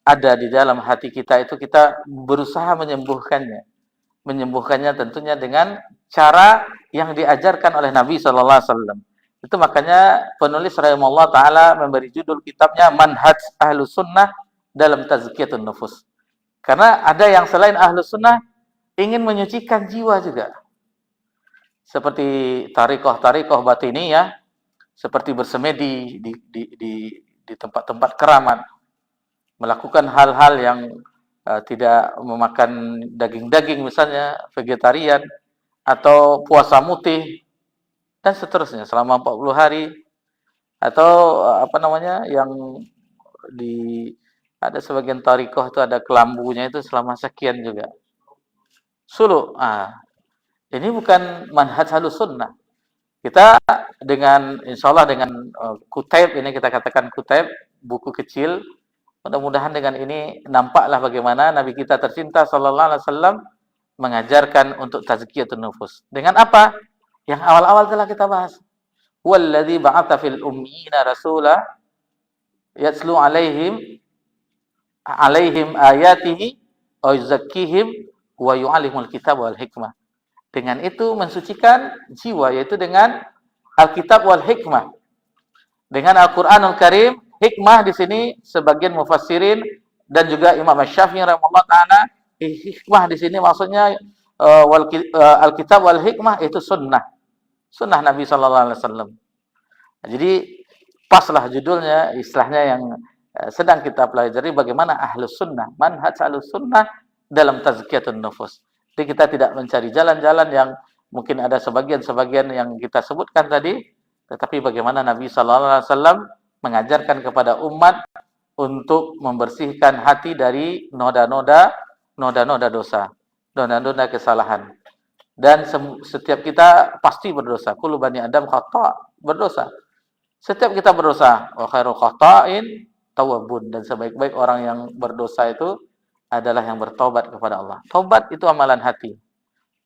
ada di dalam hati kita itu kita berusaha menyembuhkannya. Menyembuhkannya tentunya dengan cara yang diajarkan oleh Nabi sallallahu alaihi wasallam. Itu makanya penulis rahimahullah taala memberi judul kitabnya Manhaj Ahlus Sunnah dalam Tazkiyatun Nufus. Karena ada yang selain Ahlus Sunnah ingin menyucikan jiwa juga. Seperti tarikoh-tarikoh batiniyah, seperti bersemedi di tempat-tempat keramat, melakukan hal-hal yang tidak memakan daging-daging misalnya, vegetarian, atau puasa mutih, dan seterusnya selama 40 hari, atau yang di ada sebagian tarikoh itu ada kelambunya itu selama sekian juga. Suluk. Ini bukan manhaj Ahlus Sunnah. Kita dengan insyaallah dengan kutaib ini, kita katakan kutaib, buku kecil. Mudah-mudahan dengan ini nampaklah bagaimana Nabi kita tercinta sallallahu alaihi wasallam mengajarkan untuk tazkiyatun nufus. Dengan apa? Yang awal-awal telah kita bahas. Wallazi ba'atsa fil ummiyina rasula yatslu alaihim ayatihi wa yuzakkihim wa yu'allimul kitab wal hikmah. Dengan itu mensucikan jiwa, yaitu dengan Alkitab wal hikmah. Dengan Al-Qur'anul Karim, hikmah di sini sebagian mufassirin dan juga Imam Asy-Syafi'i rahimahullah taala, hikmah di sini maksudnya Alkitab wal hikmah itu sunnah. Sunnah Nabi sallallahu alaihi wasallam. Jadi paslah judulnya, istilahnya yang sedang kita pelajari bagaimana Ahlus Sunnah, manhaj Ahlus Sunnah dalam tazkiyatun nufus. Jadi kita tidak mencari jalan-jalan yang mungkin ada sebagian-sebagian yang kita sebutkan tadi, tetapi bagaimana Nabi sallallahu alaihi wasallam mengajarkan kepada umat untuk membersihkan hati dari noda-noda dosa, noda-noda kesalahan. Dan setiap kita pasti berdosa. Kullu bani Adam khata', berdosa. Setiap kita berdosa. Wa khairul khata'in tawwabun, dan sebaik-baik orang yang berdosa itu adalah yang bertobat kepada Allah. Tobat itu amalan hati.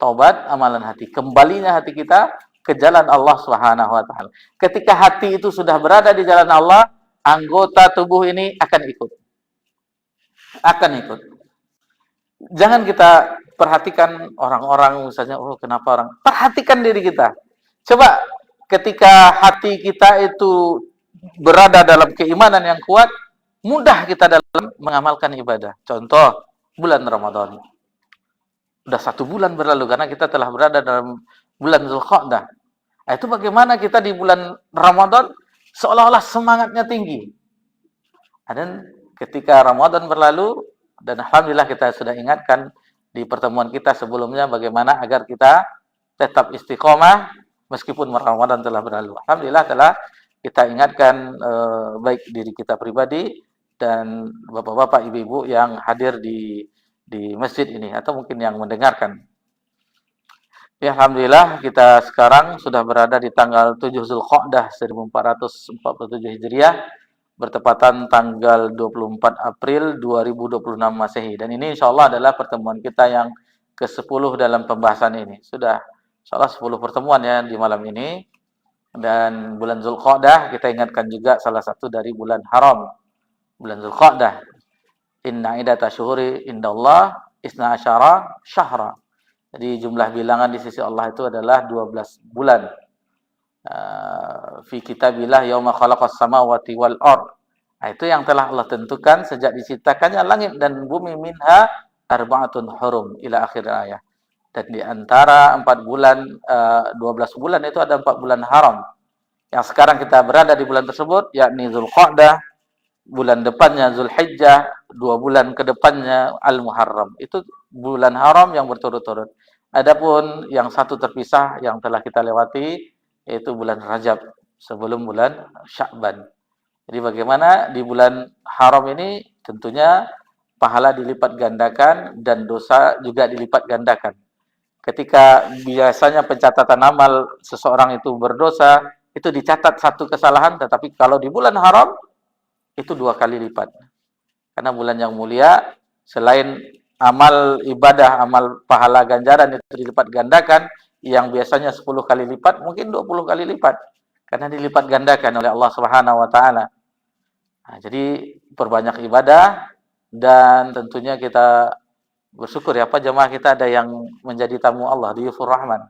Tobat amalan hati. Kembalinya hati kita ke jalan Allah Subhanahu wa taala. Ketika hati itu sudah berada di jalan Allah, anggota tubuh ini akan ikut. Akan ikut. Jangan kita perhatikan orang-orang misalnya, oh kenapa orang. Perhatikan diri kita. Coba ketika hati kita itu berada dalam keimanan yang kuat, mudah kita dalam mengamalkan ibadah. Contoh, bulan Ramadan. Sudah 1 bulan berlalu karena kita telah berada dalam bulan Zulqa'dah. Itu bagaimana kita di bulan Ramadan seolah-olah semangatnya tinggi. Dan ketika Ramadan berlalu, dan alhamdulillah kita sudah ingatkan di pertemuan kita sebelumnya bagaimana agar kita tetap istiqomah meskipun Ramadan telah berlalu. Alhamdulillah telah kita ingatkan baik diri kita pribadi dan bapak-bapak, ibu-ibu yang hadir di masjid ini atau mungkin yang mendengarkan. Ya, alhamdulillah kita sekarang sudah berada di tanggal 7 Zulqa'dah 1447 Hijriah, bertepatan tanggal 24 April 2026 Masehi. Dan ini insyaallah adalah pertemuan kita yang ke-10 dalam pembahasan ini. Sudah insyaallah 10 pertemuan ya di malam ini. Dan bulan Zulqa'dah kita ingatkan juga salah satu dari bulan haram. Bulan Zulqa'dah. Inna iddata syuhuri indallah isna asyara syahra. Jadi jumlah bilangan di sisi Allah itu adalah 12 bulan. Fi kitabillah yauma khalaqas samawati wal ard. Itu yang telah Allah tentukan sejak diciptakannya langit dan bumi, minha arba'atun hurum ila akhir ayat. Dan di antara 4 bulan 12 bulan itu ada 4 bulan haram. Yang sekarang kita berada di bulan tersebut yakni Zulqa'dah, bulan depannya Zulhijjah, 2 bulan ke depannya Al-Muharram. Itu bulan haram yang berturut-turut. Adapun yang satu terpisah yang telah kita lewati yaitu bulan Rajab sebelum bulan Sya'ban. Jadi bagaimana di bulan haram ini tentunya pahala dilipat gandakan dan dosa juga dilipat gandakan. Ketika biasanya pencatatan amal seseorang itu berdosa, itu dicatat 1 kesalahan, tetapi kalau di bulan haram itu 2 kali lipat. Karena bulan yang mulia, selain amal ibadah, amal pahala ganjaran itu dilipat gandakan, yang biasanya 10 kali lipat, mungkin 20 kali lipat. Karena dilipat gandakan oleh Allah Subhanahu wa taala. Jadi perbanyak ibadah, Dan tentunya kita bersyukur ya, Pak jemaah kita ada yang menjadi tamu Allah di Yufur Rahman.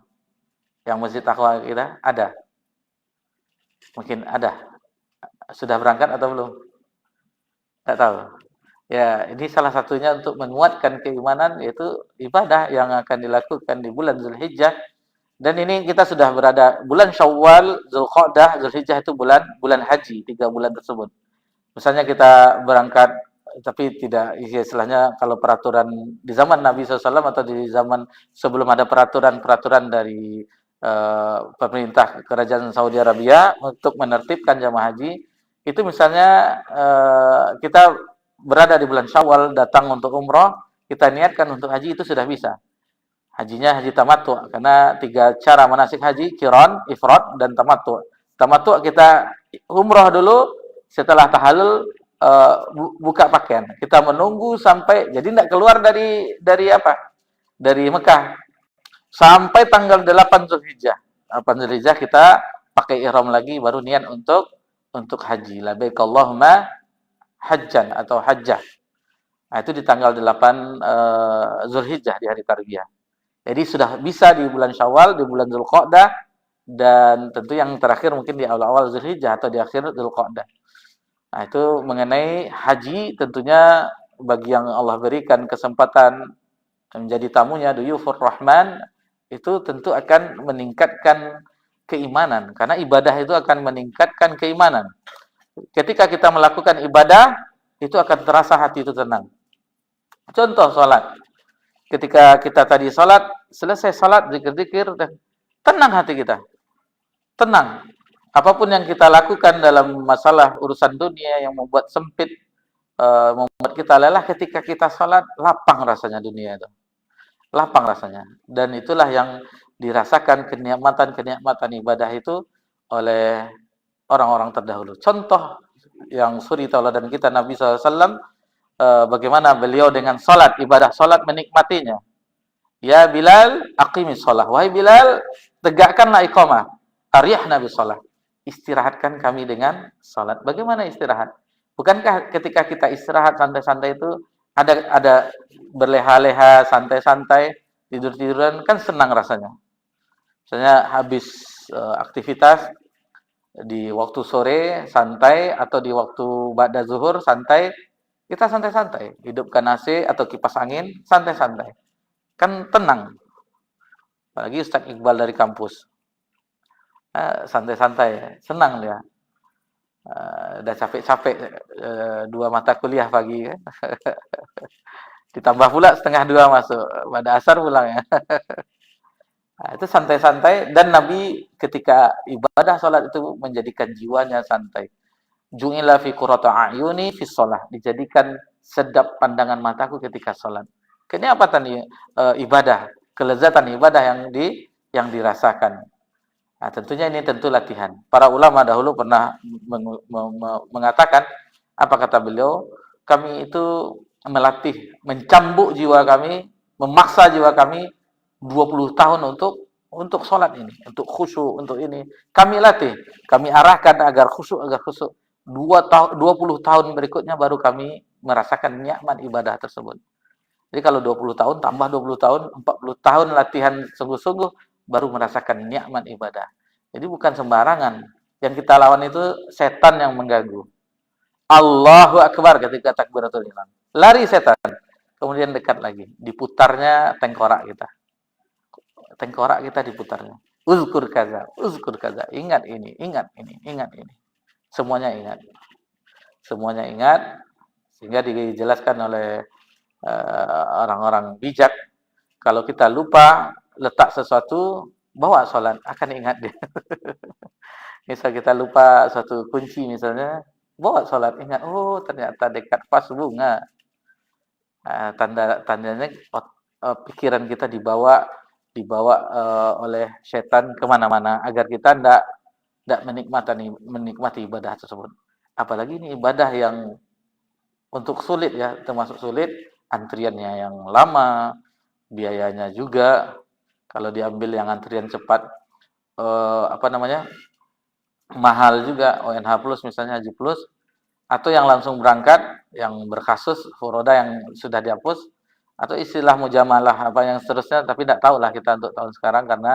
Yang Masjid Taqwa kita ada. Mungkin ada. Sudah berangkat atau belum? Tidak tahu. Ya, ini salah satunya untuk menguatkan keimanan, yaitu ibadah yang akan dilakukan di bulan Zulhijjah. Dan ini kita sudah berada bulan Syawal, Zulqa'dah, Zulhijjah itu bulan haji, 3 bulan tersebut. Misalnya kita berangkat, tapi tidak istilahnya kalau peraturan di zaman Nabi SAW atau di zaman sebelum ada peraturan-peraturan dari pemerintah kerajaan Saudi Arabia untuk menertibkan jamaah haji, itu misalnya kita berada di bulan Syawal, datang untuk umroh, kita niatkan untuk haji, itu sudah bisa. Hajinya haji tamattu, karena 3 cara manasik haji, qiran, ifrad, dan tamattu. Tamattu kita umroh dulu, setelah tahallul buka pakaian. Kita menunggu sampai, jadi tidak keluar dari apa? Dari Mekah. Sampai tanggal 8 Zulhijjah. 8 Zulhijjah kita pakai ihram lagi, baru niat untuk haji. Labbaik Allahumma hajjan atau hajjah. Nah, itu di tanggal 8 Zulhijjah, di hari Tarbiyah. Jadi sudah bisa di bulan Syawal, di bulan Zulqa'dah, dan tentu yang terakhir mungkin di awal-awal Zulhijjah atau di akhir Zulqa'dah. Nah, itu mengenai haji, tentunya bagi yang Allah berikan kesempatan menjadi tamunya Duyufur Rahman, itu tentu akan meningkatkan keimanan, karena ibadah itu akan meningkatkan keimanan. Ketika kita melakukan ibadah, itu akan terasa hati itu tenang. Contoh sholat. Ketika kita tadi sholat, selesai sholat, zikir-zikir, dan tenang hati kita. Tenang. Apapun yang kita lakukan dalam masalah urusan dunia yang membuat sempit, membuat kita lelah, ketika kita sholat, lapang rasanya dunia itu. Lapang rasanya. Dan itulah yang dirasakan kenikmatan-kenikmatan ibadah itu oleh orang-orang terdahulu. Contoh yang suri tauladan kita Nabi SAW, bagaimana beliau dengan salat, ibadah salat menikmatinya. Ya Bilal, aqimis shalah. Wahai Bilal, tegakkanlah iqamah. Arihna bis shalah. Istirahatkan kami dengan salat. Bagaimana istirahat? Bukankah ketika kita istirahat santai-santai itu ada berleha-leha, santai-santai, tidur-tiduran, kan senang rasanya. Misalnya habis aktivitas di waktu sore santai, atau di waktu ba'da zuhur santai, kita santai-santai, hidupkan AC atau kipas angin, santai-santai. Kan tenang. Apalagi Ustaz Iqbal dari kampus. Santai-santai, senang dia. Udah capek-capek 2 mata kuliah pagi kan. Ditambah pula setengah 2 masuk, pada asar pulang ya. Nah, itu santai-santai, dan Nabi ketika ibadah salat itu menjadikan jiwanya santai. Ju'ila fi qurrata a'yuni fi shalah, dijadikan sedap pandangan mataku ketika salat. Kenikmatan ibadah, kelezatan ibadah yang dirasakan. Nah, tentunya ini tentu latihan. Para ulama dahulu pernah mengatakan, apa kata beliau? Kami itu melatih, mencambuk jiwa kami, memaksa jiwa kami 20 tahun untuk sholat ini, untuk khusyuk, untuk ini. Kami latih, kami arahkan agar khusyuk, 20 tahun berikutnya baru kami merasakan nikmat ibadah tersebut. Jadi kalau 20 tahun tambah 20 tahun, 40 tahun latihan sungguh-sungguh, baru merasakan nikmat ibadah. Jadi bukan sembarangan. Yang kita lawan itu setan yang mengganggu. Allahu Akbar ketika takbiratul ihram. Lari setan. Kemudian dekat lagi. Diputarnya tengkorak kita. Tengkorak kita diputarnya. Uzkur kaza, uzkur kaza. Ingat ini, ingat ini, ingat ini. Semuanya ingat. Semuanya ingat. Sehingga dijelaskan oleh orang-orang bijak. Kalau kita lupa letak sesuatu, bawa sholat, akan ingat dia. Misal kita lupa suatu kunci misalnya, bawa sholat, ingat, oh ternyata dekat vas bunga. Tandanya pikiran kita dibawa oleh setan kemana-mana, agar kita tidak menikmati ibadah tersebut. Apalagi ini ibadah yang untuk sulit ya, termasuk sulit, antriannya yang lama, biayanya juga. Kalau diambil yang antrian cepat, mahal juga, ONH Plus misalnya, Haji Plus, atau yang langsung berangkat, yang berkasus, furoda yang sudah dihapus, atau istilah mujamalah apa yang seterusnya, tapi tidak tahulah kita untuk tahun sekarang karena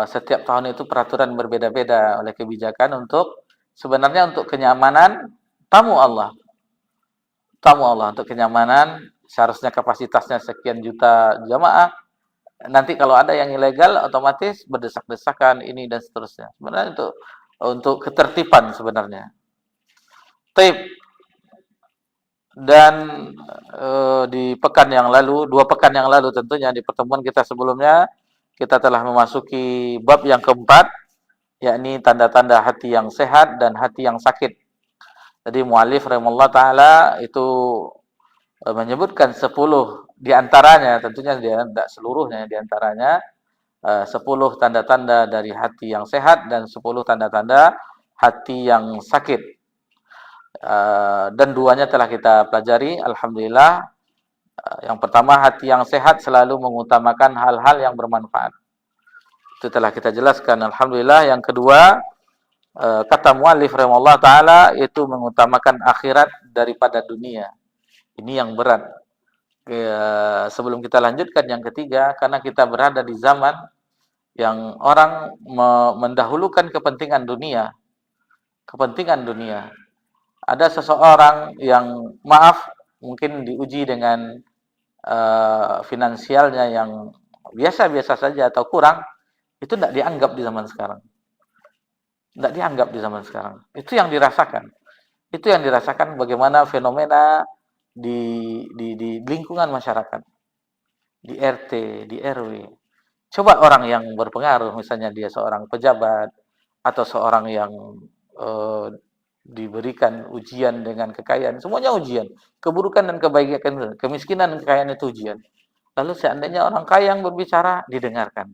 setiap tahun itu peraturan berbeda-beda oleh kebijakan untuk sebenarnya untuk kenyamanan tamu Allah. Tamu Allah untuk kenyamanan, seharusnya kapasitasnya sekian juta jamaah. Nanti kalau ada yang ilegal otomatis berdesak-desakan ini dan seterusnya. Sebenarnya untuk ketertiban sebenarnya. Taib. Dan di pekan yang lalu, 2 pekan yang lalu tentunya di pertemuan kita sebelumnya, kita telah memasuki bab yang keempat, yakni tanda-tanda hati yang sehat dan hati yang sakit. Jadi mu'allif rahimahullah ta'ala itu menyebutkan 10 di antaranya, tentunya dia tidak seluruhnya, di antaranya 10 tanda-tanda dari hati yang sehat dan 10 tanda-tanda hati yang sakit. Dan 2-nya telah kita pelajari, alhamdulillah. Yang pertama, hati yang sehat selalu mengutamakan hal-hal yang bermanfaat. Itu telah kita jelaskan, alhamdulillah. Yang kedua, kata muallif rahimahullah ta'ala, itu mengutamakan akhirat daripada dunia. Ini yang berat. Sebelum kita lanjutkan yang ketiga, karena kita berada di zaman yang orang mendahulukan kepentingan dunia. Kepentingan dunia. Ada seseorang yang, maaf, mungkin diuji dengan finansialnya yang biasa-biasa saja atau kurang, itu tidak dianggap di zaman sekarang. Tidak dianggap di zaman sekarang. Itu yang dirasakan. Itu yang dirasakan bagaimana fenomena di lingkungan masyarakat. Di RT, di RW. Coba orang yang berpengaruh, misalnya dia seorang pejabat, atau seorang yang diberikan ujian dengan kekayaan, semuanya ujian, keburukan dan kebaikan, kemiskinan dan kekayaan itu ujian. Lalu seandainya orang kaya yang berbicara, didengarkan.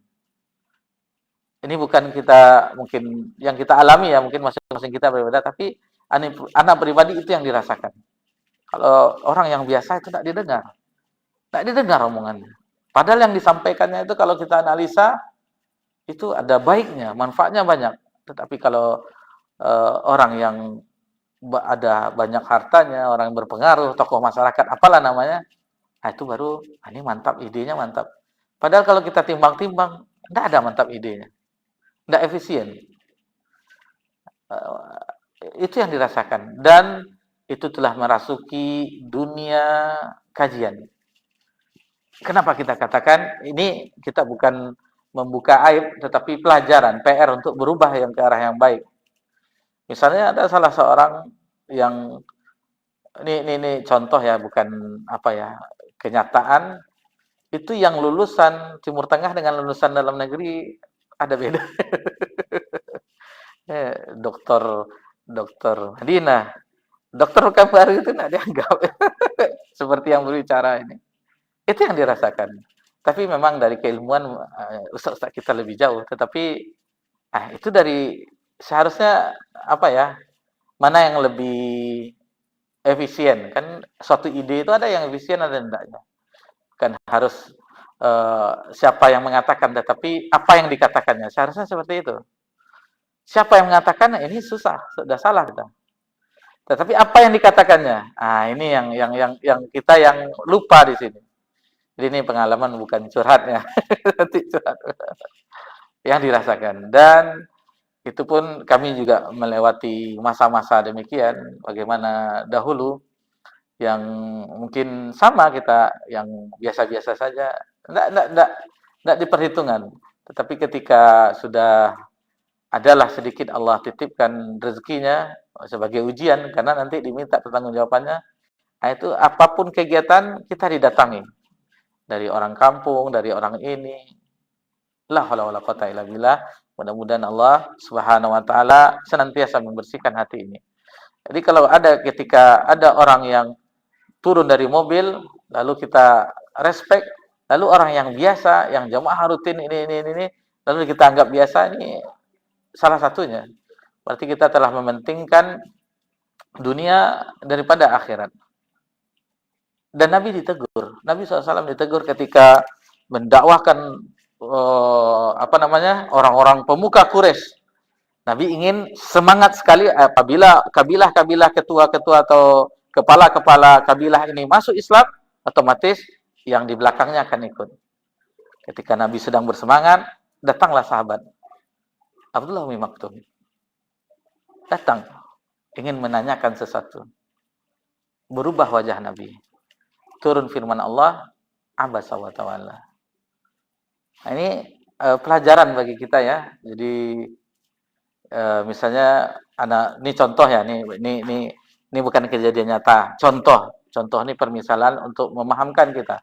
Ini bukan kita, mungkin yang kita alami ya, mungkin masing-masing kita berbeda, tapi anak pribadi itu yang dirasakan. Kalau orang yang biasa itu tidak didengar omongannya. Padahal yang disampaikannya itu kalau kita analisa, itu ada baiknya, manfaatnya banyak. Tetapi kalau orang yang ada banyak hartanya, orang yang berpengaruh, tokoh masyarakat, apalah namanya, nah itu baru, ini mantap, idenya mantap. Padahal kalau kita timbang-timbang, tidak ada mantap idenya, tidak efisien. Itu yang dirasakan, dan itu telah merasuki dunia kajian. Kenapa kita katakan, ini kita bukan membuka aib, tetapi pelajaran, PR untuk berubah yang ke arah yang baik. Misalnya ada salah seorang yang ini contoh ya, bukan apa ya, kenyataan, itu yang lulusan Timur Tengah dengan lulusan dalam negeri ada beda. Dokter Madinah, dokter Pekanbaru itu tidak dianggap seperti yang berbicara ini. Itu yang dirasakan. Tapi memang dari keilmuan ustaz kita lebih jauh, tetapi itu dari seharusnya apa ya, mana yang lebih efisien, kan suatu ide itu ada yang efisien ada yang tidaknya, kan harus siapa yang mengatakan, tetapi apa yang dikatakannya, seharusnya seperti itu. Siapa yang mengatakan, ini susah, sudah salah kita. Tetapi apa yang dikatakannya, ini yang kita yang lupa di sini. Jadi ini pengalaman bukan curhatnya, nanti curhat yang dirasakan. Dan itu pun kami juga melewati masa-masa demikian, bagaimana dahulu yang mungkin sama kita, yang biasa-biasa saja, tidak diperhitungkan. Tetapi ketika sudah adalah sedikit Allah titipkan rezekinya sebagai ujian, karena nanti diminta pertanggungjawabannya, itu apapun kegiatan kita didatangi. Dari orang kampung, dari orang ini. La haula wala quwata illa billah. Mudah-mudahan Allah Subhanahu wa taala senantiasa membersihkan hati ini. Jadi kalau ketika ada orang yang turun dari mobil, lalu kita respect, lalu orang yang biasa, yang jamaah rutin ini, lalu kita anggap biasa, ini salah satunya. Berarti kita telah mementingkan dunia daripada akhirat. Dan Nabi ditegur. Nabi SAW ditegur ketika mendakwahkan orang-orang pemuka Quraisy. Nabi ingin semangat sekali apabila kabilah-kabilah, ketua-ketua atau kepala-kepala kabilah ini masuk Islam, otomatis yang di belakangnya akan ikut. Ketika Nabi sedang bersemangat, datanglah sahabat Abdullah bin Maktum. Datang, ingin menanyakan sesuatu. Berubah wajah Nabi. Turun firman Allah, abasa wa tawalla. Nah, ini pelajaran bagi kita ya. Jadi misalnya ini contoh ya, ini bukan kejadian nyata. Contoh ini permisalan untuk memahamkan kita.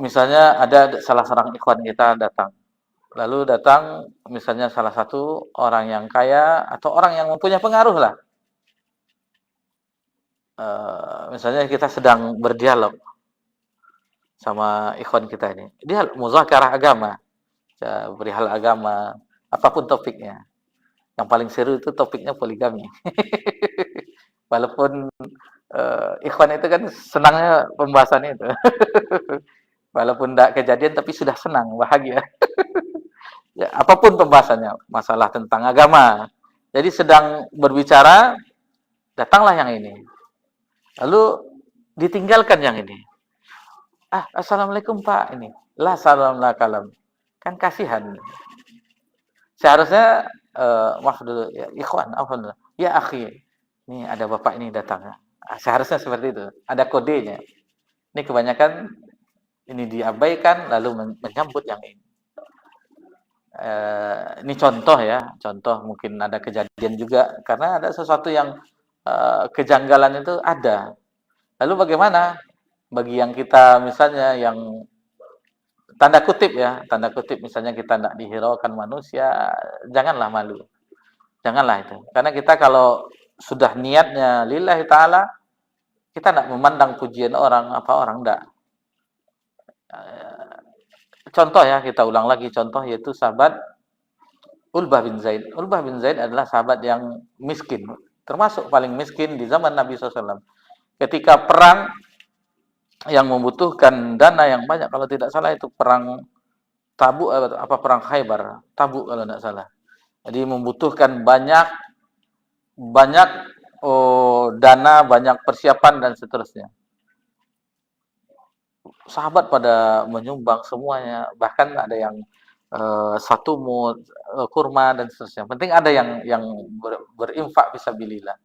Misalnya ada salah seorang ikhwan kita datang. Lalu datang misalnya salah satu orang yang kaya atau orang yang mempunyai pengaruh lah. Misalnya kita sedang berdialog sama ikhwan kita ini. Dia muzakarah agama. Perihal agama, apapun topiknya. Yang paling seru itu topiknya poligami. Walaupun ikhwan itu kan senangnya pembahasan itu. Walaupun tidak kejadian tapi sudah senang, bahagia. Ya, apapun pembahasannya, masalah tentang agama. Jadi sedang berbicara, datanglah yang ini. Lalu ditinggalkan yang ini. Assalamualaikum Pak, ini. La salam la kalam. Kan kasihan. Seharusnya maaf dulu ya, ikhwan, alhamdulillah. Ya akhi, ini ada bapak ini datang. Seharusnya seperti itu. Ada kodenya. Ini kebanyakan ini diabaikan lalu menyambut yang ini. Ini contoh ya, contoh mungkin ada kejadian juga karena ada sesuatu yang kejanggalan itu ada. Lalu bagaimana bagi yang kita misalnya yang tanda kutip misalnya kita tidak dihiraukan manusia, janganlah malu. Janganlah itu. Karena kita kalau sudah niatnya lillahi ta'ala, kita tidak memandang pujian orang, apa orang tidak. Contoh ya, kita ulang lagi contoh yaitu sahabat Ulbah bin Zaid. Ulbah bin Zaid adalah sahabat yang miskin, termasuk paling miskin di zaman Nabi SAW. Ketika perang yang membutuhkan dana yang banyak, kalau tidak salah itu perang Tabuk perang Khaybar, Tabuk kalau tidak salah. Jadi membutuhkan banyak dana, banyak persiapan dan seterusnya. Sahabat pada menyumbang semuanya, bahkan ada yang satu mud, kurma dan seterusnya. Penting ada yang berinfak fisabilillah.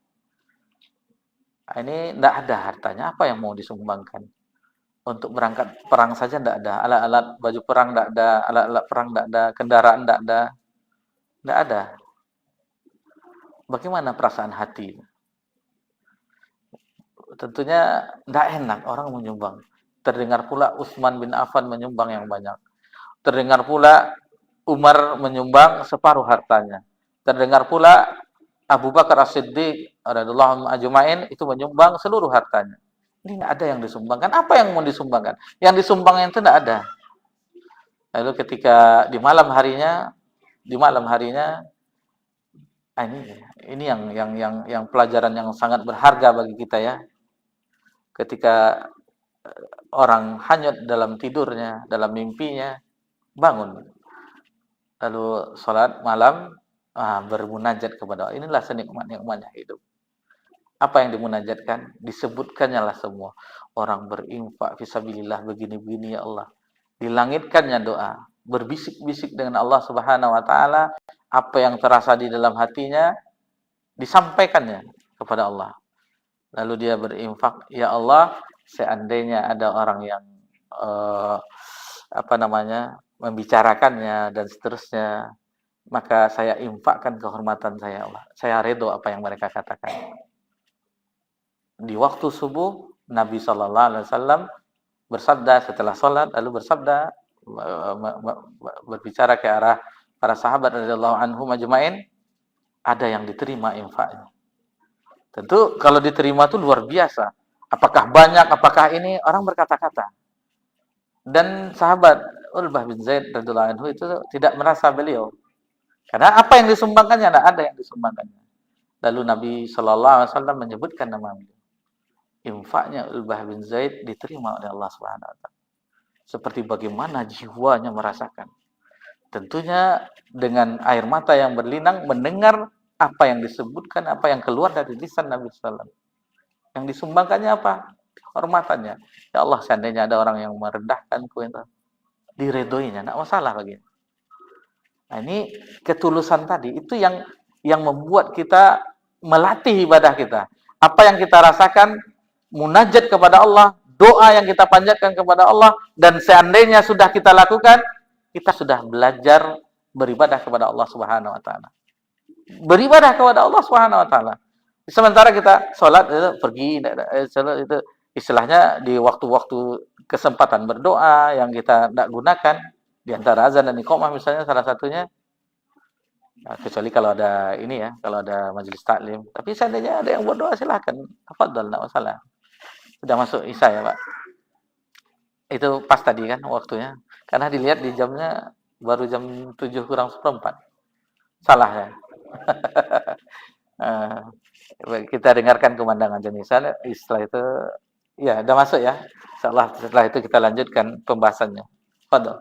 Ini tidak ada hartanya, apa yang mau disumbangkan? Untuk berangkat perang saja tidak ada, alat-alat baju perang tidak ada, alat-alat perang tidak ada, kendaraan tidak ada. Bagaimana perasaan hati? Tentunya tidak enak orang menyumbang. Terdengar pula Utsman bin Affan menyumbang yang banyak. Terdengar pula Umar menyumbang separuh hartanya. Terdengar pula Abu Bakar As-Siddiq radhiyallahu anhu ajmain itu menyumbang seluruh hartanya. Ini tidak ada yang disumbangkan. Apa yang mau disumbangkan? Yang disumbangkan itu tidak ada. Lalu ketika di malam harinya, ini yang pelajaran yang sangat berharga bagi kita ya. Ketika orang hanyut dalam tidurnya, dalam mimpinya, bangun. Lalu sholat malam, bermunajat kepada Allah. Inilah senikmat-nikmatnya hidup. Apa yang dimunajatkan? Disebutkannya lah semua. Orang berinfak fisabilillah begini-begini ya Allah. Dilangitkannya doa. Berbisik-bisik dengan Allah Subhanahu wa taala, apa yang terasa di dalam hatinya disampaikannya kepada Allah. Lalu dia berinfak, ya Allah, seandainya ada orang yang membicarakannya dan seterusnya, maka saya infakkan kehormatan saya Allah. Saya redho apa yang mereka katakan. Di waktu subuh Nabi SAW bersabda setelah sholat, lalu bersabda berbicara ke arah para sahabat radhiyallahu anhum ajmain, ada yang diterima infaknya. Tentu kalau diterima itu luar biasa. Apakah banyak, apakah ini, orang berkata-kata. Dan sahabat Ulbah bin Zaid radhiyallahu anhu itu tidak merasa beliau. Karena apa yang disumbangkannya, tidak ada yang disumbangkannya. Lalu Nabi SAW menyebutkan nama beliau. Infaknya Ulbah bin Zaid diterima oleh Allah Subhanahu wa taala. Seperti bagaimana jiwanya merasakan. Tentunya dengan air mata yang berlinang mendengar apa yang disebutkan, apa yang keluar dari lisan Nabi sallallahu alaihi wasallam. Yang disumbangkannya apa? Kehormatannya. Ya Allah, seandainya ada orang yang merendahkanku itu, diredoinya, enggak masalah baginya. Nah, ini ketulusan tadi itu yang membuat kita melatih ibadah kita. Apa yang kita rasakan, munajat kepada Allah, doa yang kita panjatkan kepada Allah, dan seandainya sudah kita lakukan, kita sudah belajar beribadah kepada Allah Subhanahu wa taala. Beribadah kepada Allah Subhanahu wa taala. Sementara kita sholat itu pergi, sholat itu istilahnya di waktu-waktu kesempatan berdoa yang kita tidak gunakan, di antara azan dan iqamah misalnya salah satunya. Nah, kecuali kalau ada ini ya, kalau ada majelis taklim. Tapi seandainya ada yang berdoa silakan, tafadhol, enggak masalah. Sudah masuk Isya ya, Pak. Itu pas tadi kan waktunya. Karena dilihat di jamnya baru jam 7 kurang seperempat. Salah ya. Kita dengarkan kemandangan jenis. Setelah itu ya udah masuk ya. Setelah itu kita lanjutkan pembahasannya. Fadhol.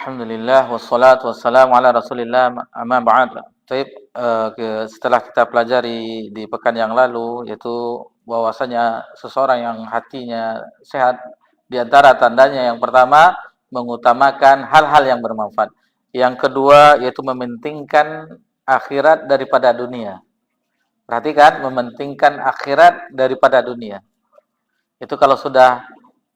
Alhamdulillah wassalatu wassalamu ala Rasulillah amma ba'd. Baik, setelah kita pelajari di pekan yang lalu yaitu bahwasanya seseorang yang hatinya sehat di antara tandanya yang pertama mengutamakan hal-hal yang bermanfaat. Yang kedua yaitu mementingkan akhirat daripada dunia. Perhatikan, mementingkan akhirat daripada dunia. Itu kalau sudah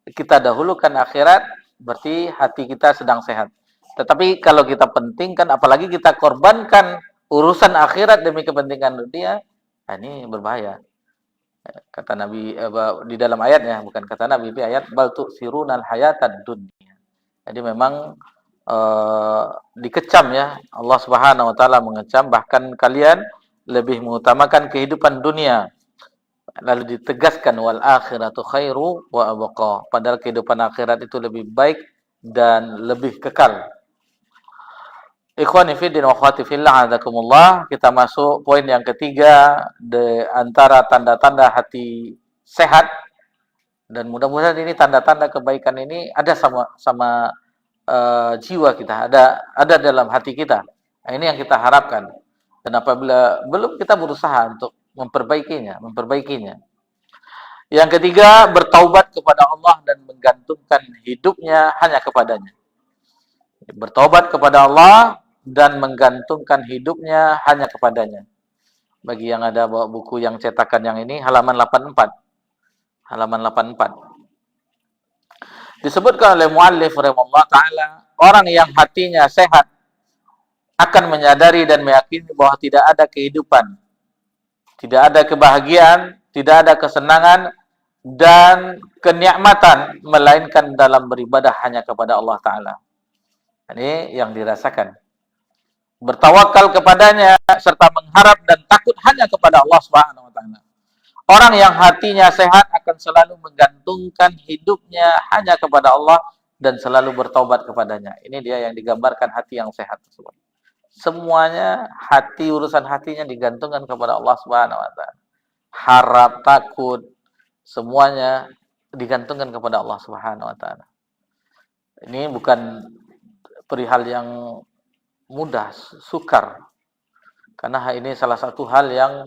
kita dahulukan akhirat, berarti hati kita sedang sehat. Tetapi kalau kita pentingkan, apalagi kita korbankan urusan akhirat demi kepentingan dunia, nah ini berbahaya. Kata Nabi di dalam ayatnya, bukan kata Nabi, di ayat bal tu'sirunal hayatad dunya. Jadi memang dikecam ya, Allah Subhanahu wa taala mengecam, bahkan kalian lebih mengutamakan kehidupan dunia. Lalu ditegaskan wal akhiratu khairu wa abqa. Padahal kehidupan akhirat itu lebih baik dan lebih kekal. Ikhwani fiddin wa akhwati fillah, azakumullah. Kita masuk poin yang ketiga di antara tanda-tanda hati sehat, dan mudah-mudahan ini tanda-tanda kebaikan ini ada sama jiwa kita, ada dalam hati kita. Nah, ini yang kita harapkan. Dan apabila belum, kita berusaha untuk memperbaikinya. Yang ketiga, bertaubat kepada Allah dan menggantungkan hidupnya hanya kepadanya. Bertaubat kepada Allah dan menggantungkan hidupnya hanya kepadanya. Bagi yang ada bawa buku yang cetakan yang ini, halaman 84. Halaman 84. Disebutkan oleh muallif rahimahullah ta'ala, orang yang hatinya sehat akan menyadari dan meyakini bahwa tidak ada kehidupan, tidak ada kebahagiaan, tidak ada kesenangan dan kenikmatan melainkan dalam beribadah hanya kepada Allah Ta'ala. Ini yang dirasakan. Bertawakal kepadanya serta mengharap dan takut hanya kepada Allah Subhanahu wa taala. Orang yang hatinya sehat akan selalu menggantungkan hidupnya hanya kepada Allah dan selalu bertaubat kepadanya. Ini dia yang digambarkan hati yang sehat tersebut. Semuanya urusan hatinya digantungkan kepada Allah Subhanahu wa taala. Harap, takut, semuanya digantungkan kepada Allah Subhanahu wa taala. Ini bukan perihal yang mudah, sukar. Karena ini salah satu hal yang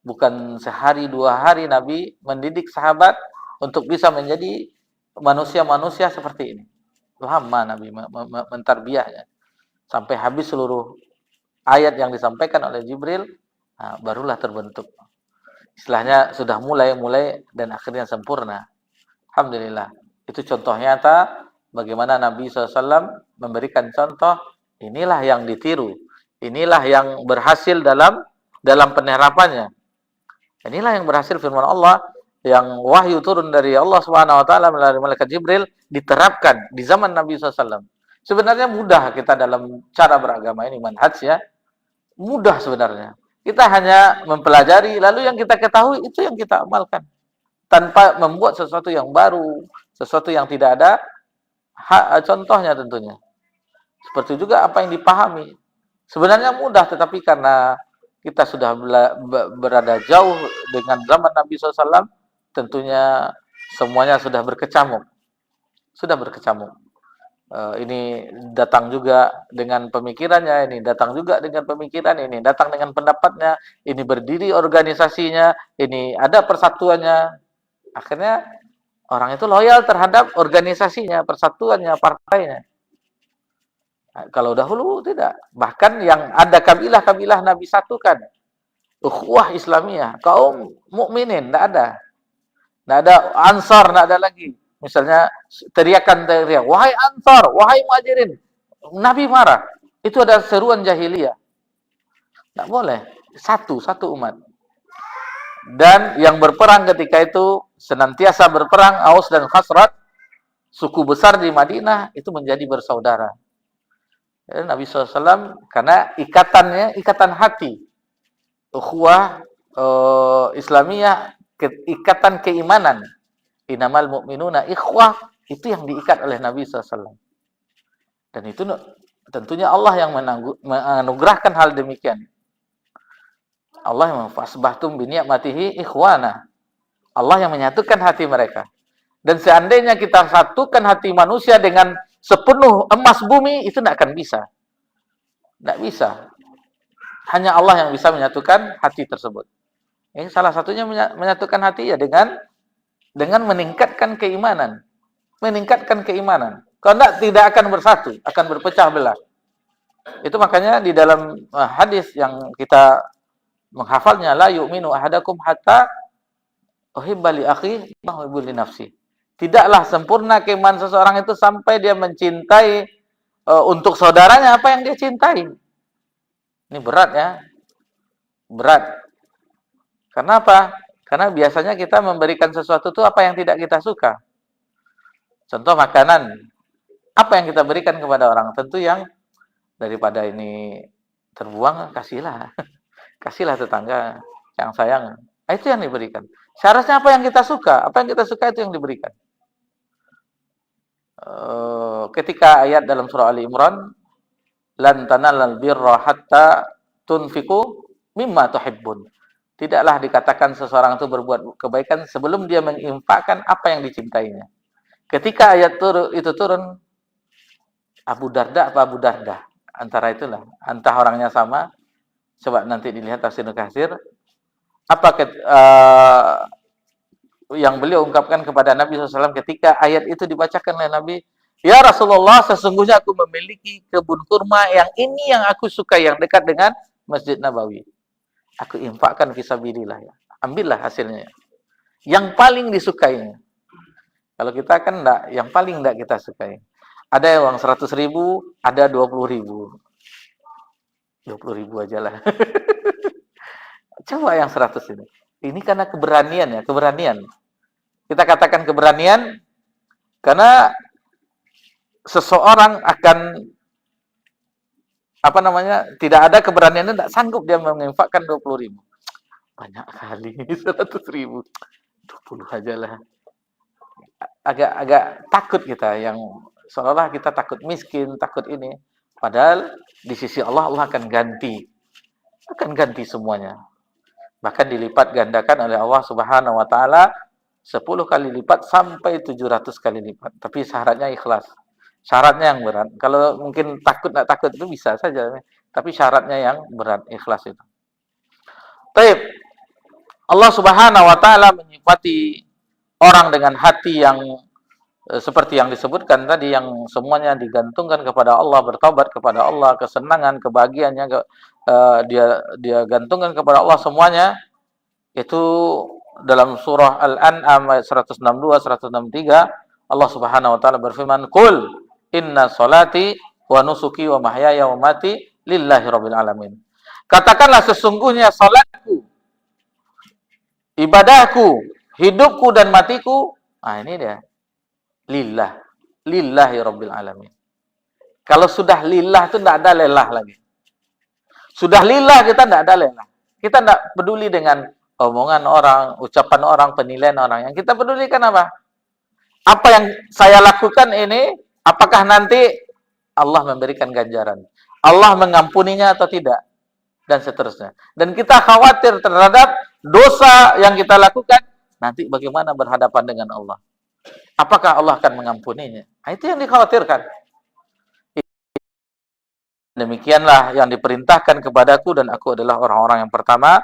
bukan sehari dua hari Nabi mendidik sahabat untuk bisa menjadi manusia-manusia seperti ini. Lama Nabi mentarbiyahnya. Sampai habis seluruh ayat yang disampaikan oleh Jibril, nah, barulah terbentuk. Istilahnya sudah mulai dan akhirnya sempurna. Alhamdulillah. Itu contoh nyata bagaimana Nabi SAW memberikan contoh. Inilah yang ditiru. Inilah yang berhasil dalam penerapannya. Inilah yang berhasil firman Allah yang wahyu turun dari Allah Subhanahu wa taala melalui malaikat Jibril diterapkan di zaman Nabi SAW. Sebenarnya mudah kita dalam cara beragama ini, manhaj ya. Mudah sebenarnya. Kita hanya mempelajari, lalu yang kita ketahui itu yang kita amalkan. Tanpa membuat sesuatu yang baru, sesuatu yang tidak ada contohnya tentunya. Seperti juga apa yang dipahami. Sebenarnya mudah, tetapi karena kita sudah berada jauh dengan zaman Nabi SAW, tentunya semuanya sudah berkecamuk. Ini datang juga dengan pemikirannya, ini datang juga dengan pemikiran, ini datang dengan pendapatnya, ini berdiri organisasinya, ini ada persatuannya. Akhirnya orang itu loyal terhadap organisasinya, persatuannya, partainya. Nah, kalau dahulu tidak. Bahkan yang ada kabilah-kabilah Nabi satukan. Ukhuwah Islamiyah, kaum mukminin, tidak ada. Tidak ada Ansar, tidak ada lagi. Misalnya teriak, wahai Ansar, wahai Muhajirin. Nabi marah. Itu ada seruan jahiliyah. Tidak boleh. Satu umat. Dan yang berperang ketika itu senantiasa berperang, Aus dan Khazraj, suku besar di Madinah itu menjadi bersaudara. Ya, Nabi SAW karena ikatannya ikatan hati. Ukhuwah Islamiyah, ikatan keimanan. Innamal mu'minuna ikhwah, itu yang diikat oleh Nabi SAW. Dan itu tentunya Allah yang menganugerahkan hal demikian. Allah yang fasbahtum bi ni'matihi ikhwana. Allah yang menyatukan hati mereka. Dan seandainya kita satukan hati manusia dengan sepenuh emas bumi, itu tidak akan bisa. Tidak bisa. Hanya Allah yang bisa menyatukan hati tersebut. Ini salah satunya menyatukan hati ya dengan meningkatkan keimanan. Meningkatkan keimanan. Kalau tidak akan bersatu, akan berpecah belah. Itu makanya di dalam hadis yang kita menghafalnya, la yu'minu ahadakum hatta uhibba li akhi ma uhibbu li nafsi. Tidaklah sempurna keimanan seseorang itu sampai dia mencintai untuk saudaranya apa yang dia cintai. Ini berat ya. Berat. Karena apa? Karena biasanya kita memberikan sesuatu itu apa yang tidak kita suka. Contoh makanan. Apa yang kita berikan kepada orang? Tentu yang daripada ini terbuang, kasihlah. Kasihlah tetangga yang sayang. Itu yang diberikan. Seharusnya apa yang kita suka? Apa yang kita suka itu yang diberikan. Ketika ayat dalam surah Ali Imran, lan tanalal birra hatta tunfiqu mimma tuhibbun. Tidaklah dikatakan seseorang itu berbuat kebaikan sebelum dia menginfakkan apa yang dicintainya. Ketika ayat itu turun, Abu Darda apa Abu Darda? Antara itulah. Entah orangnya sama. Coba nanti dilihat tafsir Katsir. Apa yang beliau ungkapkan kepada Nabi SAW ketika ayat itu dibacakan oleh Nabi, ya Rasulullah, sesungguhnya aku memiliki kebun kurma yang ini yang aku suka, yang dekat dengan Masjid Nabawi. Aku infakkan fisabilillah ya. Ambillah hasilnya. Yang paling disukainya. Kalau kita kan enggak, yang paling enggak kita sukai. Ada uang 100.000, ada 20.000. 20.000 aja lah. Coba yang 100 ini. Ini karena keberanian ya, keberanian. Kita katakan keberanian karena seseorang akan tidak ada keberaniannya, tidak sanggup dia menginfakkan 20.000. Banyak kali 100.000. 20 aja lah. Agak takut kita, yang seolah kita takut miskin, takut ini. Padahal di sisi Allah, Allah akan ganti semuanya. Bahkan dilipat gandakan oleh Allah Subhanahu wa taala 10 kali lipat sampai 700 kali lipat. Tapi syaratnya ikhlas. Syaratnya yang berat. Kalau mungkin enggak takut itu bisa saja, tapi syaratnya yang berat, ikhlas itu. Baik. Allah Subhanahu wa taala menyifati orang dengan hati yang seperti yang disebutkan tadi, yang semuanya digantungkan kepada Allah, bertobat kepada Allah, kesenangan, kebahagiaannya dia gantungkan kepada Allah semuanya. Itu dalam surah Al-An'am ayat 162 163, Allah Subhanahu wa taala berfirman, "Qul inna sholati wa nusuki wa mahyaya wa mati lillahi rabbil alamin." Katakanlah, sesungguhnya salatku, ibadahku, hidupku dan matiku, ini dia. Lillahi rabbil alamin. Kalau sudah lillah itu tidak ada lelah lagi. Sudah lillah, kita tidak ada lelah. Kita tidak peduli dengan omongan orang, ucapan orang, penilaian orang. Yang kita pedulikan apa? Apa yang saya lakukan ini, apakah nanti Allah memberikan ganjaran? Allah mengampuninya atau tidak? Dan seterusnya. Dan kita khawatir terhadap dosa yang kita lakukan, nanti bagaimana berhadapan dengan Allah? Apakah Allah akan mengampuninya? Itu yang dikhawatirkan. Demikianlah yang diperintahkan kepadaku, dan aku adalah orang-orang yang pertama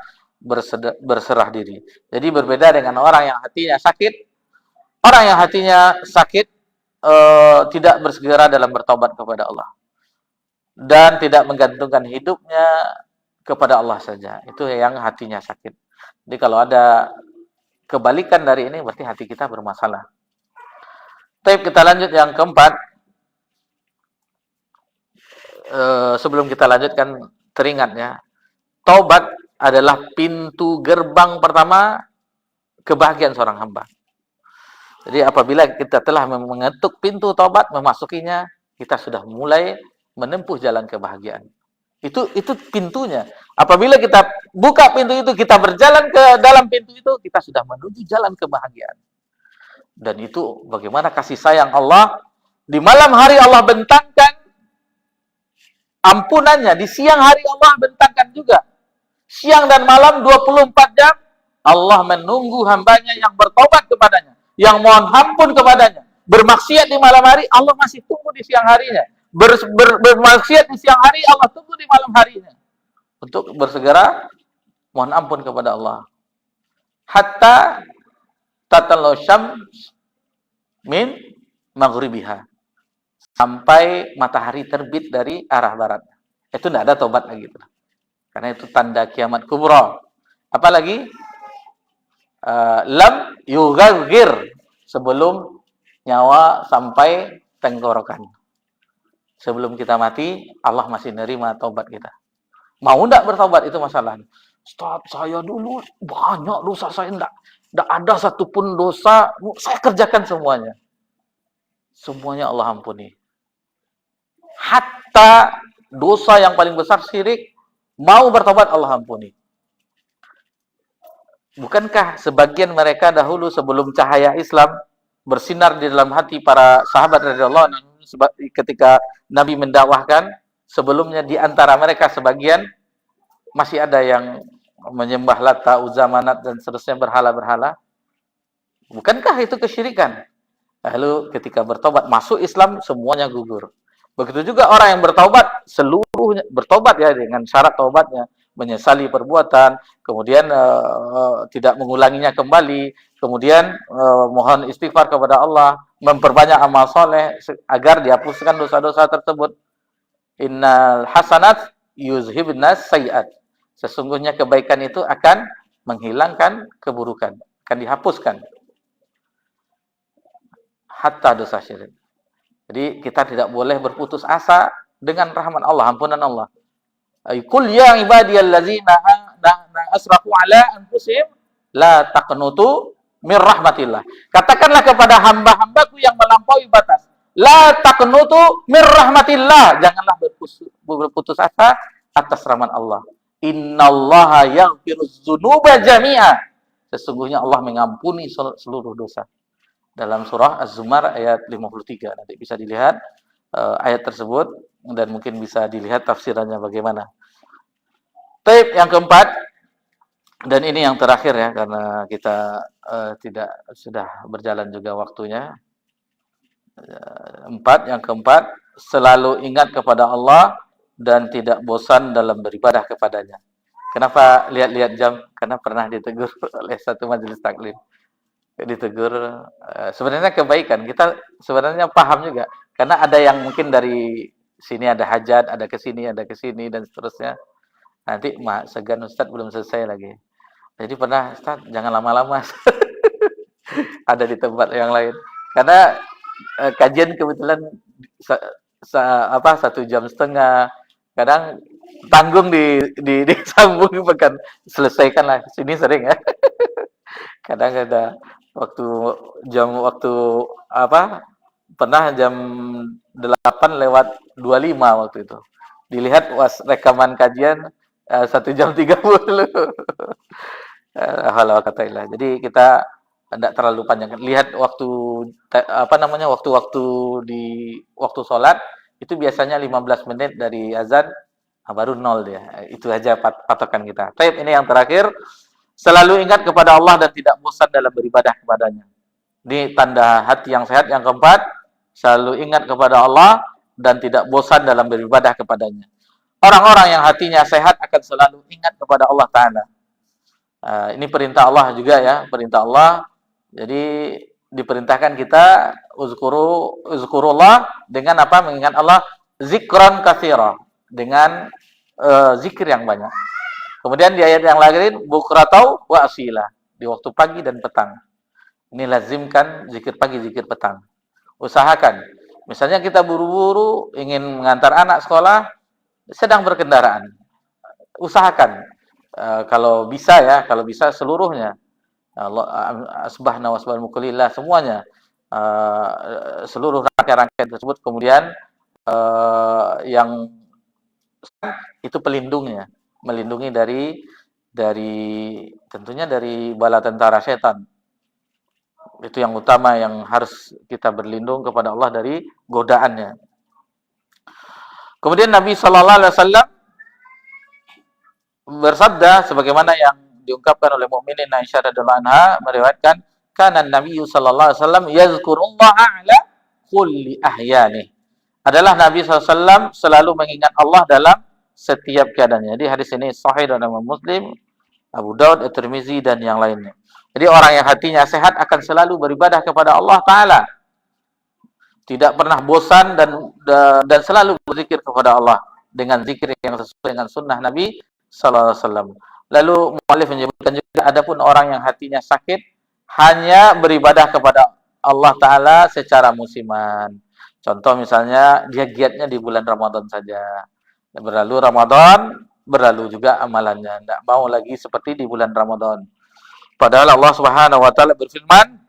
berserah diri. Jadi berbeda dengan orang yang hatinya sakit. Orang yang hatinya sakit tidak bersegera dalam bertobat kepada Allah. Dan tidak menggantungkan hidupnya kepada Allah saja. Itu yang hatinya sakit. Jadi kalau ada kebalikan dari ini, berarti hati kita bermasalah. Tapi kita lanjut yang keempat. Sebelum kita lanjutkan, teringat ya, taubat adalah pintu gerbang pertama kebahagiaan seorang hamba. Jadi apabila kita telah mengetuk pintu taubat, memasukinya, kita sudah mulai menempuh jalan kebahagiaan. Itu pintunya. Apabila kita buka pintu itu, kita berjalan ke dalam pintu itu, kita sudah menuju jalan kebahagiaan. Dan itu bagaimana kasih sayang Allah. Di malam hari Allah bentangkan ampunannya. Di siang hari Allah bentangkan juga. Siang dan malam 24 jam Allah menunggu hambanya yang bertobat kepadanya, yang mohon ampun kepadanya, bermaksiat di malam hari, Allah masih tunggu di siang harinya. Bermaksiat di siang hari, Allah tunggu di malam harinya. Untuk bersegera mohon ampun kepada Allah. Hatta tatallu syams min maghribiha. Sampai matahari terbit dari arah barat. Itu tidak ada tobat lagi. Karena itu tanda kiamat kubra. Apalagi lam yughagir, sebelum nyawa sampai tenggorokan. Sebelum kita mati, Allah masih nerima taubat kita. Mau enggak bertaubat, itu masalahnya. Ustaz, saya dulu banyak dosa, saya enggak ada satupun dosa, saya kerjakan semuanya. Semuanya Allah ampuni. Hatta dosa yang paling besar syirik, mau bertobat Allah ampuni. Bukankah sebagian mereka dahulu sebelum cahaya Islam bersinar di dalam hati para sahabat radhiyallahu anhum ketika Nabi mendakwahkan, sebelumnya di antara mereka sebagian masih ada yang menyembah Lata, Uzza, Manat dan seterusnya, berhala-berhala. Bukankah itu kesyirikan? Lalu ketika bertobat masuk Islam, semuanya gugur. Begitu juga orang yang bertaubat, seluruhnya bertobat ya dengan syarat taubatnya, menyesali perbuatan, kemudian tidak mengulanginya kembali, kemudian mohon istighfar kepada Allah, memperbanyak amal soleh agar dihapuskan dosa-dosa tersebut. Innal hasanat yuzhibnas sayyi'at. Sesungguhnya kebaikan itu akan menghilangkan keburukan, akan dihapuskan. Hatta dosa syirik. Jadi kita tidak boleh berputus asa dengan rahmat Allah, ampunan Allah. Qul ya ibadiyallazina asrafu ala anfusihim la taqnutu mir rahmatillah. Katakanlah kepada hamba-hambaku yang melampaui batas, la taqnutu mir rahmatillah. Janganlah berputus asa atas rahmat Allah. Innallaha yaghfiruz dzunuba jami'a. Sesungguhnya Allah mengampuni seluruh dosa. Dalam surah Az-Zumar ayat 53. Nanti bisa dilihat ayat tersebut dan mungkin bisa dilihat tafsirannya bagaimana. Taib yang keempat, dan ini yang terakhir ya, karena kita sudah berjalan juga waktunya. Yang keempat, selalu ingat kepada Allah dan tidak bosan dalam beribadah kepadanya. Kenapa lihat-lihat jam? Karena pernah ditegur oleh satu majelis taklim. Ditegur, sebenarnya kebaikan, kita sebenarnya paham juga, karena ada yang mungkin dari sini ada hajat, ada ke sini dan seterusnya. Nanti segan Ustaz belum selesai lagi. Jadi pernah, Ustaz jangan lama-lama. Ada di tempat yang lain. Karena kajian kebetulan 1,5 jam. Kadang tanggung disambung, bahkan selesaikanlah. Sini sering ya. Kadang ada waktu pernah jam 8:25 waktu itu. Dilihat rekaman kajian 1:30. Halah kataillah. Jadi kita tidak terlalu panjang. Lihat waktu waktu di waktu sholat itu biasanya 15 menit dari azan, baru 0 dia. Itu aja patokan kita. Taib, ini yang terakhir. Selalu ingat kepada Allah dan tidak bosan dalam beribadah kepadanya. Ini tanda hati yang sehat. Yang keempat, selalu ingat kepada Allah dan tidak bosan dalam beribadah kepadanya. Orang-orang yang hatinya sehat akan selalu ingat kepada Allah Ta'ala. Ini perintah Allah juga ya, perintah Allah. Jadi diperintahkan kita uzkurullah dengan apa? Mengingat Allah, zikran katsira, dengan zikir yang banyak. Kemudian di ayat yang lain, bukratau wa asila, di waktu pagi dan petang. Ini lazimkan zikir pagi, zikir petang. Usahakan. Misalnya kita buru-buru ingin mengantar anak sekolah, sedang berkendaraan. Usahakan. Kalau bisa seluruhnya. Asbahna wasbahal mukulillah, semuanya. Seluruh rangkaian tersebut. Kemudian yang itu pelindungnya. Melindungi dari tentunya dari bala tentara setan. Itu yang utama yang harus kita berlindung kepada Allah dari godaannya. Kemudian Nabi sallallahu alaihi wasallam bersabda sebagaimana yang diungkapkan oleh mukminin Aisyah radhiyallahu anha, meriwayatkan, kana Nabi sallallahu alaihi wasallam yazkurullaha ala kulli ahyani. Adalah Nabi SAW selalu mengingat Allah dalam setiap keadaannya. Jadi hadis ini sahih dalam Muslim, Abu Daud, At-Tirmizi dan yang lainnya. Jadi orang yang hatinya sehat akan selalu beribadah kepada Allah Ta'ala. Tidak pernah bosan dan selalu berzikir kepada Allah dengan zikir yang sesuai dengan sunnah Nabi sallallahu alaihi wasallam. Lalu muallif menyebutkan juga adapun orang yang hatinya sakit hanya beribadah kepada Allah Ta'ala secara musiman. Contoh misalnya dia giatnya di bulan Ramadan saja. Berlalu Ramadan, berlalu juga amalannya. Tidak mau lagi seperti di bulan Ramadan. Padahal Allah Subhanahu wa taala berfirman,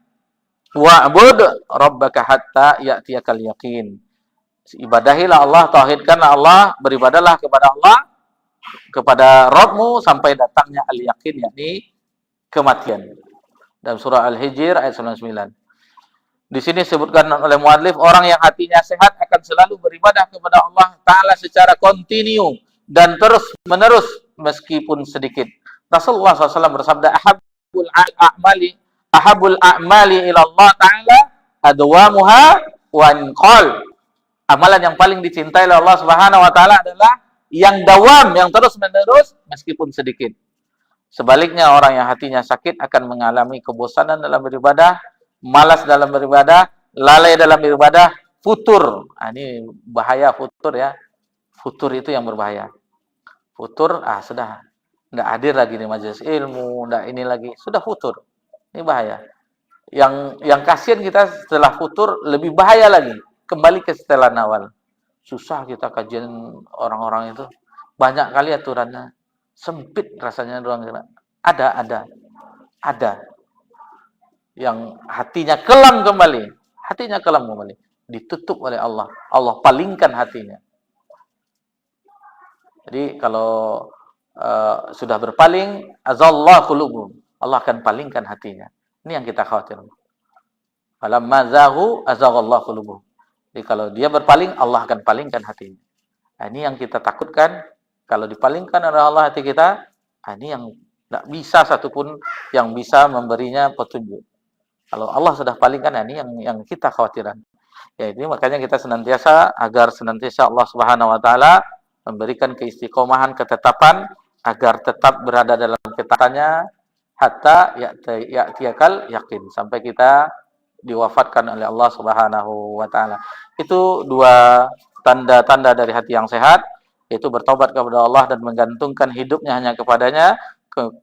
"Wa'bud rabbaka hatta ya'tiyakal yaqin." Ibadahilah Allah, tauhidkanlah Allah, beribadahlah kepada Allah, kepada Rabbmu sampai datangnya al-yaqin, yakni kematian. Dalam surah Al-Hijr ayat 99. Di sini disebutkan oleh muallif, orang yang hatinya sehat akan selalu beribadah kepada Allah Ta'ala secara kontinu dan terus menerus meskipun sedikit. Rasulullah SAW bersabda, ahabul a'mali ila Allah Ta'ala adwamuha wa inqal. Amalan yang paling dicintai oleh Allah Subhanahu wa taala adalah yang dawam, yang terus-menerus meskipun sedikit. Sebaliknya orang yang hatinya sakit akan mengalami kebosanan dalam beribadah, malas dalam beribadah, lalai dalam beribadah, futur. Ini bahaya futur ya. Futur itu yang berbahaya. Futur, sudah enggak hadir lagi di majelis ilmu, enggak ini lagi, sudah futur. Ini bahaya. Yang kasihan kita setelah futur lebih bahaya lagi. Kembali ke setelan awal. Susah kita kajian orang-orang itu. Banyak kali aturannya. Sempit rasanya doang. Ada. Yang hatinya kelam kembali. Ditutup oleh Allah. Allah palingkan hatinya. Jadi kalau sudah berpaling, azallahu qulubuhum. Allah akan palingkan hatinya. Ini yang kita khawatir. Falamma zaghu azaghallahu qulubuhum. Jadi kalau dia berpaling, Allah akan palingkan hatinya. Ini yang kita takutkan. Kalau dipalingkan oleh Allah hati kita, ini yang tidak bisa satupun yang bisa memberinya petunjuk. Kalau Allah sudah palingkan, ini yang kita khawatirkan. Ya, ini makanya kita senantiasa agar senantiasa Allah Subhanahu wa taala memberikan keistiqomahan, ketetapan agar tetap berada dalam ketaatannya hatta ya'tiyakal yakin, sampai kita diwafatkan oleh Allah Subhanahu wa taala. Itu dua tanda-tanda dari hati yang sehat, yaitu bertobat kepada Allah dan menggantungkan hidupnya hanya kepadanya.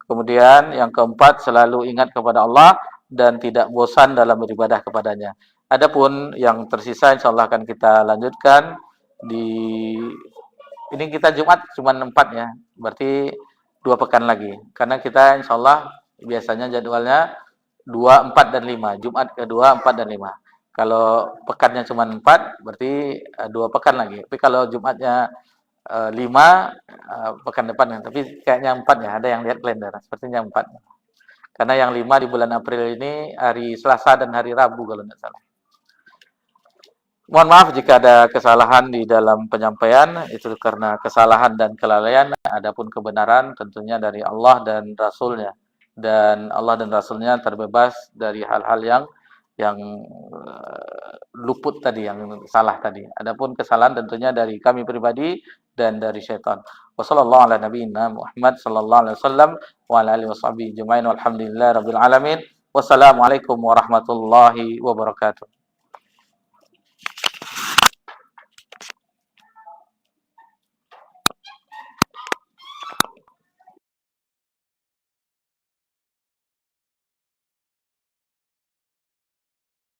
Kemudian yang keempat, selalu ingat kepada Allah dan tidak bosan dalam beribadah kepadanya. Adapun yang tersisa insyaallah akan kita lanjutkan ini kita Jumat cuma 4 ya. Berarti 2 pekan lagi. Karena kita insyaallah biasanya jadwalnya 2, 4 dan 5. Jumat kedua, 4 dan 5. Kalau pekannya cuma 4, berarti 2 pekan lagi. Tapi kalau Jumatnya 5, pekan depan. Tapi kayaknya 4 ya. Ada yang lihat kalender. Sepertinya 4. Karena yang 5 di bulan April ini hari Selasa dan hari Rabu kalau tidak salah. Mohon maaf jika ada kesalahan di dalam penyampaian. Itu karena kesalahan dan kelalaian. Adapun kebenaran tentunya dari Allah dan Rasulnya. Dan Allah dan Rasulnya terbebas dari hal-hal yang luput tadi, yang salah tadi. Adapun kesalahan tentunya dari kami pribadi dan dari syaitan. Wassallallahu ala nabiyina Muhammad sallallahu alaihi wasallam wa ala alihi washabihi ajmain walhamdulillahi rabbil alamin. Wassalamualaikum warahmatullahi wabarakatuh.